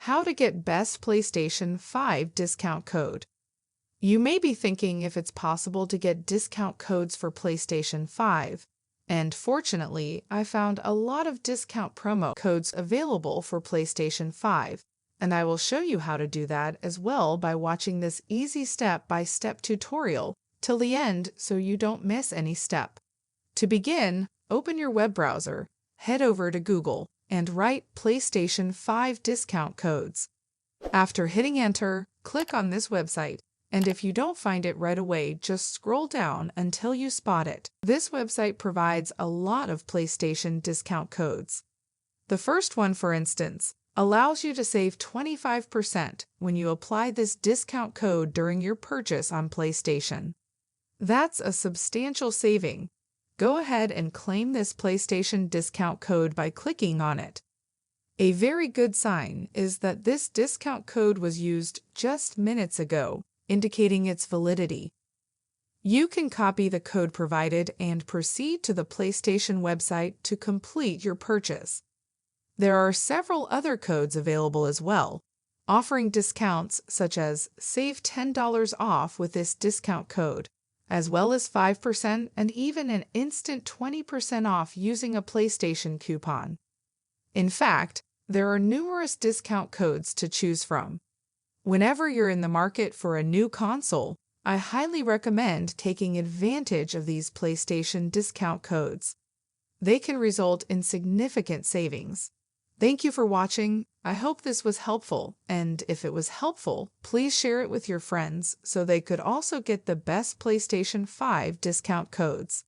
How to get best PlayStation 5 discount code. You may be thinking if it's possible to get discount codes for PlayStation 5. And fortunately, I found a lot of discount promo codes available for PlayStation 5. And I will show you how to do that as well by watching this easy step-by-step tutorial till the end so you don't miss any step. To begin, open your web browser, head over to Google, and write PlayStation 5 discount codes. After hitting enter, click on this website, and if you don't find it right away, just scroll down until you spot it. This website provides a lot of PlayStation discount codes. The first one, for instance, allows you to save 25% when you apply this discount code during your purchase on PlayStation. That's a substantial saving. Go ahead and claim this PlayStation discount code by clicking on it. A very good sign is that this discount code was used just minutes ago, indicating its validity. You can copy the code provided and proceed to the PlayStation website to complete your purchase. There are several other codes available as well, offering discounts such as save $10 off with this discount code, as well as 5% and even an instant 20% off using a PlayStation coupon. In fact, there are numerous discount codes to choose from. Whenever you're in the market for a new console, I highly recommend taking advantage of these PlayStation discount codes. They can result in significant savings. Thank you for watching. I hope this was helpful, and if it was helpful, please share it with your friends so they could also get the best PlayStation 5 discount codes.